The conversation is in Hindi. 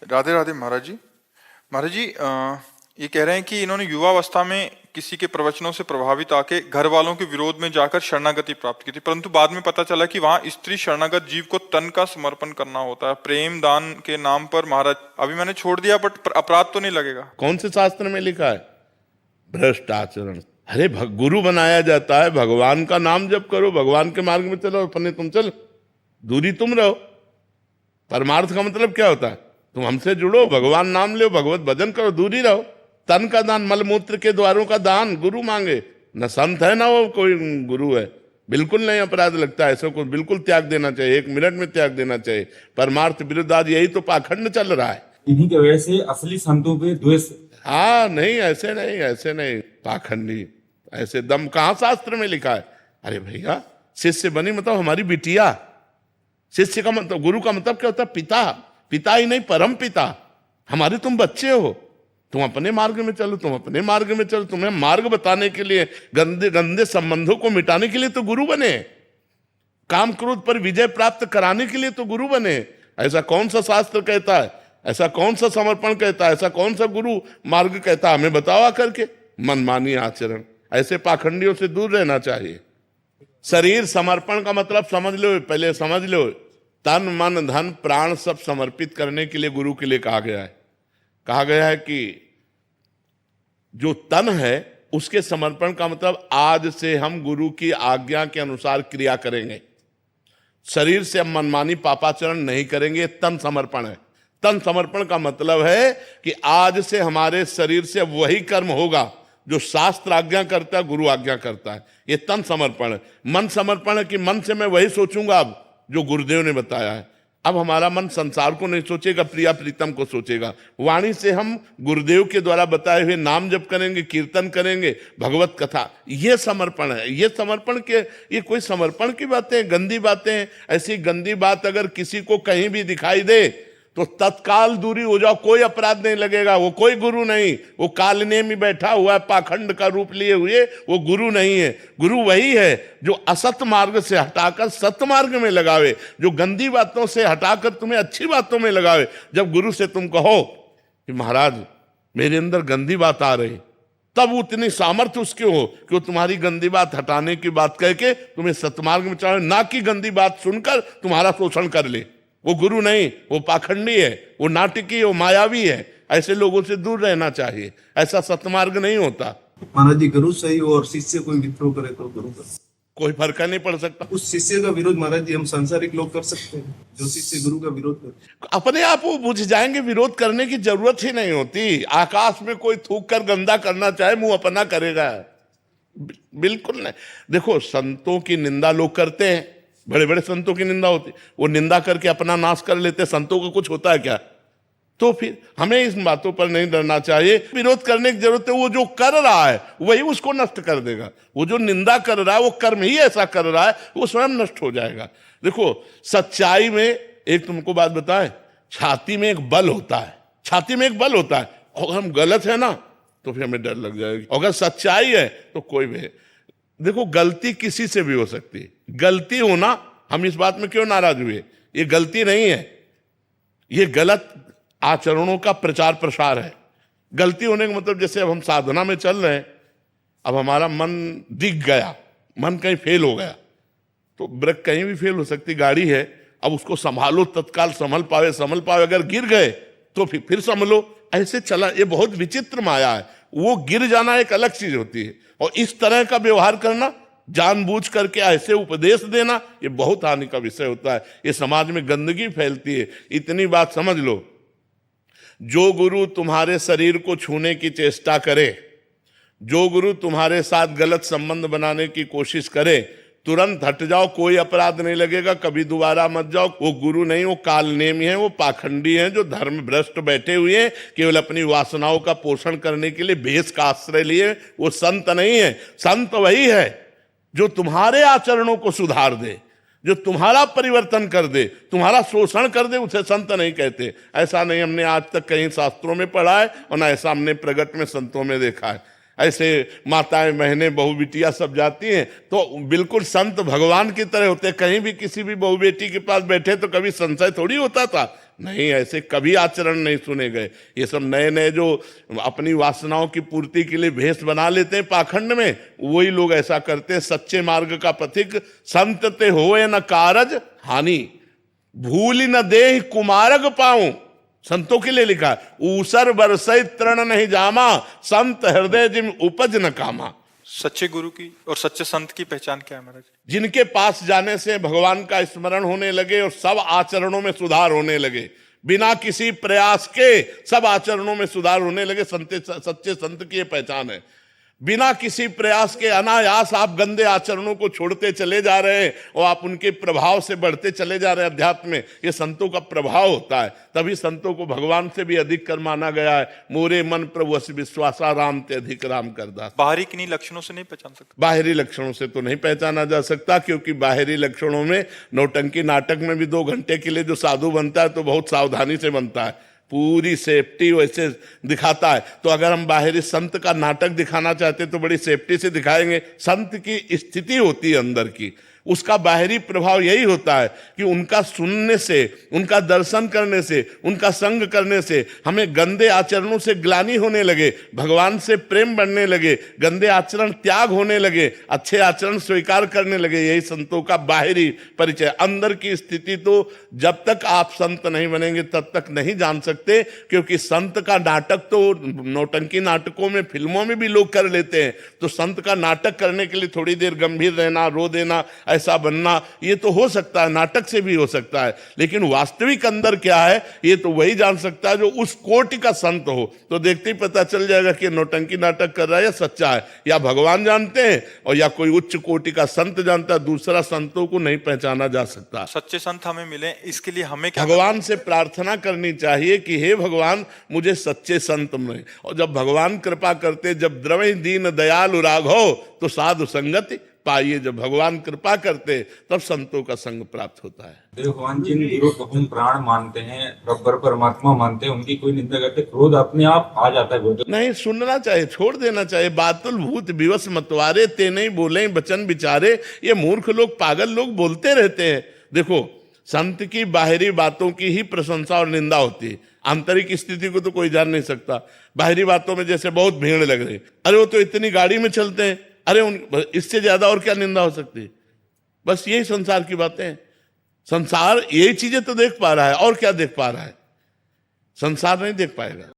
राधे राधे महाराज जी। महाराज जी, ये कह रहे हैं कि इन्होंने युवावस्था में किसी के प्रवचनों से प्रभावित आके घर वालों के विरोध में जाकर शरणागति प्राप्त की थी, परंतु बाद में पता चला कि वहां स्त्री शरणागत जीव को तन का समर्पण करना होता है प्रेम दान के नाम पर। महाराज अभी मैंने छोड़ दिया, बट अपराध तो नहीं लगेगा? कौन से शास्त्र में लिखा है भ्रष्ट आचरण? अरे गुरु बनाया जाता है, भगवान का नाम जप करो, भगवान के मार्ग में चलो, अपने तुम चलो, दूरी तुम रहो। परमार्थ का मतलब क्या होता है? तुम हमसे जुड़ो, भगवान नाम लो, भगवत भजन करो, दूरी रहो। तन का दान, मलमूत्र के द्वारों का दान गुरु मांगे, न संत है ना वो कोई गुरु है। बिल्कुल नहीं अपराध लगता है, ऐसे को बिल्कुल त्याग देना चाहिए, 1 मिनट में त्याग देना चाहिए। परमार्थ विरुद्ध आज यही तो पाखंड चल रहा है। इन्हीं की वजह से असली संतों पे द्वेष। हाँ नहीं, ऐसे नहीं, ऐसे नहीं, पाखंडी ऐसे दम कहाँ शास्त्र में लिखा है? अरे भैया, शिष्य बनी मतलब हमारी बिटिया। शिष्य का मतलब, गुरु का मतलब क्या होता है? पिता। पिता ही नहीं, परम पिता। हमारे तुम बच्चे हो, तुम अपने मार्ग में चलो, तुम अपने मार्ग में चलो। तुम्हें मार्ग बताने के लिए, गंदे गंदे संबंधों को मिटाने के लिए तो गुरु बने, काम क्रोध पर विजय प्राप्त कराने के लिए तो गुरु बने। ऐसा कौन सा शास्त्र कहता है? ऐसा कौन सा समर्पण कहता है? ऐसा कौन सा गुरु मार्ग कहता है? हमें बताओ आकर के। मनमानी आचरण, ऐसे पाखंडियों से दूर रहना चाहिए। शरीर समर्पण का मतलब समझ लो, पहले समझ लो। तन मन धन प्राण सब समर्पित करने के लिए गुरु के लिए कहा गया है। कहा गया है कि जो तन है उसके समर्पण का मतलब आज से हम गुरु की आज्ञा के अनुसार क्रिया करेंगे, शरीर से हम मनमानी पापाचरण नहीं करेंगे। तन समर्पण है। तन समर्पण का मतलब है कि आज से हमारे शरीर से वही कर्म होगा जो शास्त्र आज्ञा करता है, गुरु आज्ञा करता है। ये तन समर्पण है। मन समर्पण है कि मन से मैं वही सोचूंगा अब जो गुरुदेव ने बताया है। अब हमारा मन संसार को नहीं सोचेगा, प्रिया प्रीतम को सोचेगा। वाणी से हम गुरुदेव के द्वारा बताए हुए नाम जप करेंगे, कीर्तन करेंगे, भगवत कथा। ये समर्पण है। ये समर्पण के, ये कोई समर्पण की बातें, गंदी बातें। ऐसी गंदी बात अगर किसी को कहीं भी दिखाई दे तो तत्काल दूरी हो जाओ, कोई अपराध नहीं लगेगा। वो कोई गुरु नहीं, वो कालने में बैठा हुआ है, पाखंड का रूप लिए हुए, वो गुरु नहीं है। गुरु वही है जो असत मार्ग से हटाकर सत मार्ग में लगावे, जो गंदी बातों से हटाकर तुम्हें अच्छी बातों में लगावे। जब गुरु से तुम कहो कि महाराज मेरे अंदर गंदी बात आ रही, तब उतनी सामर्थ्य उसके हो कि वो तुम्हारी गंदी बात हटाने की बात कह के तुम्हें सतमार्ग में चढ़े, ना कि गंदी बात सुनकर तुम्हारा शोषण कर ले। वो गुरु नहीं, वो पाखंडी है, वो नाटकी है, वो मायावी है। ऐसे लोगों से दूर रहना चाहिए। ऐसा सतमार्ग नहीं होता। महाराज जी, गुरु सही हो और शिष्य कोई विद्रोह करे तो गुरु का कोई फर्क नहीं पड़ सकता। उस शिष्य का विरोध महाराज जी हम सांसारिक लोग कर सकते हैं, जो शिष्य गुरु का विरोध करे। अपने आप वो बुझ जाएंगे, विरोध करने की जरूरत ही नहीं होती। आकाश में कोई थूक कर गंदा करना चाहे, मुंह अपना करेगा। बिल्कुल नहीं। देखो, संतों की निंदा लोग करते हैं, बड़े बड़े संतों की निंदा होती, वो निंदा करके अपना नाश कर लेते। संतों को कुछ होता है क्या? तो फिर हमें इस बातों पर नहीं डरना चाहिए। विरोध करने की जरूरत है। वो जो कर रहा है वही उसको नष्ट कर देगा। वो जो निंदा कर रहा है, वो कर्म ही ऐसा कर रहा है, वो स्वयं नष्ट हो जाएगा। देखो, सच्चाई में एक तुमको बात बताएं, छाती में एक बल होता है। छाती में एक बल होता है। अगर हम गलत है ना तो फिर हमें डर लग जाएगा। अगर सच्चाई है तो कोई भी। देखो, गलती किसी से भी हो सकती है। गलती होना, हम इस बात में क्यों नाराज हुए? ये गलती नहीं है, ये गलत आचरणों का प्रचार प्रसार है। गलती होने का मतलब, जैसे अब हम साधना में चल रहे हैं, अब हमारा मन दिख गया, मन कहीं फेल हो गया, तो ब्रेक कहीं भी फेल हो सकती। गाड़ी है, अब उसको संभालो, तत्काल संभल पावे। अगर गिर गए तो फिर संभलो। ऐसे चला, ये बहुत विचित्र माया है। वो गिर जाना एक अलग चीज होती है, और इस तरह का व्यवहार करना, जानबूझ करके ऐसे उपदेश देना, ये बहुत हानि का विषय होता है। ये समाज में गंदगी फैलती है। इतनी बात समझ लो, जो गुरु तुम्हारे शरीर को छूने की चेष्टा करे, जो गुरु तुम्हारे साथ गलत संबंध बनाने की कोशिश करे, तुरंत हट जाओ, कोई अपराध नहीं लगेगा, कभी दोबारा मत जाओ। वो गुरु नहीं, वो कालनेमी है, वो पाखंडी है, जो धर्म भ्रष्ट बैठे हुए हैं, केवल अपनी वासनाओं का पोषण करने के लिए भेष का आश्रय लिए। वो संत नहीं है। संत वही है जो तुम्हारे आचरणों को सुधार दे, जो तुम्हारा परिवर्तन कर दे, तुम्हारा शोषण कर दे, उसे संत नहीं कहते। ऐसा नहीं हमने आज तक कहीं शास्त्रों में पढ़ा है, और ना ऐसा हमने प्रगट में संतों में देखा है। ऐसे माताएं बहनें बहू बिटिया सब जाती हैं तो बिल्कुल संत भगवान की तरह होते हैं। कहीं भी किसी भी बहू बेटी के पास बैठे तो कभी संशय थोड़ी होता था। नहीं, ऐसे कभी आचरण नहीं सुने गए। ये सब नए नए जो अपनी वासनाओं की पूर्ति के लिए भेष बना लेते हैं पाखंड में, वही लोग ऐसा करते हैं। सच्चे मार्ग का पथिक संत ते होए न कारज हानि, भूल न देह कुमारग पाऊं, संतों के लिए लिखा है। ऊसर बरसई तृण नहीं जामा, संत हृदय जिम उपज न कामा। सच्चे गुरु की और सच्चे संत की पहचान क्या है महाराज? जिनके पास जाने से भगवान का स्मरण होने लगे और सब आचरणों में सुधार होने लगे, बिना किसी प्रयास के सब आचरणों में सुधार होने लगे, सच्चे संत की ये पहचान है। बिना किसी प्रयास के अनायास आप गंदे आचरणों को छोड़ते चले जा रहे हैं और आप उनके प्रभाव से बढ़ते चले जा रहे हैं अध्यात्म में। ये संतों का प्रभाव होता है, तभी संतों को भगवान से भी अधिक कर माना गया है। मोरे मन प्रभु अस विश्वासा, राम ते अधिक राम करदास। बाहरी किन्हीं लक्षणों से नहीं पहचान सकते? बाहरी लक्षणों से तो नहीं पहचाना जा सकता, क्योंकि बाहरी लक्षणों में नौटंकी नाटक में भी 2 घंटे के लिए जो साधु बनता है तो बहुत सावधानी से बनता है, पूरी सेफ्टी वैसे दिखाता है। तो अगर हम बाहरी संत का नाटक दिखाना चाहते तो बड़ी सेफ्टी से दिखाएंगे। संत की स्थिति होती है अंदर की, उसका बाहरी प्रभाव यही होता है कि उनका सुनने से, उनका दर्शन करने से, उनका संग करने से हमें गंदे आचरणों से ग्लानि होने लगे, भगवान से प्रेम बढ़ने लगे, गंदे आचरण त्याग होने लगे, अच्छे आचरण स्वीकार करने लगे। यही संतों का बाहरी परिचय। अंदर की स्थिति तो जब तक आप संत नहीं बनेंगे तब तक नहीं जान सकते, क्योंकि संत का नाटक तो नौटंकी नाटकों में, फिल्मों में भी लोग कर लेते हैं। तो संत का नाटक करने के लिए थोड़ी देर गंभीर रहना, रो देना, ऐसा बनना, ये तो हो सकता है, नाटक से भी हो सकता है। लेकिन वास्तविक अंदर क्या है ये तो वही जान सकता है जो उस कोटि का संत हो। तो देखते ही पता चल जाएगा कि नौटंकी नाटक कर रहा है या सच्चा है, या भगवान जानते हैं और या कोई उच्च कोटि का संत जानता है। दूसरा संतों को नहीं पहचाना जा सकता। सच्चे संत हमें मिले, इसके लिए हमें क्या भगवान से प्रार्थना करनी चाहिए कि हे भगवान मुझे सच्चे संत मिले। और जब भगवान कृपा करते, जब द्रवहि दीन दयालु राघव तो साधु संगति पाइए। जब भगवान कृपा करते तब संतों का संग प्राप्त होता है। भगवान जिन गुरु को हम प्राण मानते हैं, रब्बर परमात्मा मानते हैं, उनकी कोई निंदा करते, क्रोध अपने आप आ जाता है गुरुदेव। नहीं, सुनना चाहिए, छोड़ देना चाहिए। बातुल भूत विवश मतवारे, ते नहीं बोले वचन विचारे। ये मूर्ख लोग, पागल लोग बोलते रहते हैं। देखो, संत की बाहरी बातों की ही प्रशंसा और निंदा होती है, आंतरिक स्थिति को तो कोई जान नहीं सकता। बाहरी बातों में जैसे बहुत भीड़ लग रही, अरे वो तो इतनी गाड़ी में चलते हैं, अरे इससे ज्यादा और क्या निंदा हो सकती है? बस यही संसार की बातें हैं। संसार यही चीजें तो देख पा रहा है, और क्या देख पा रहा है? संसार नहीं देख पाएगा।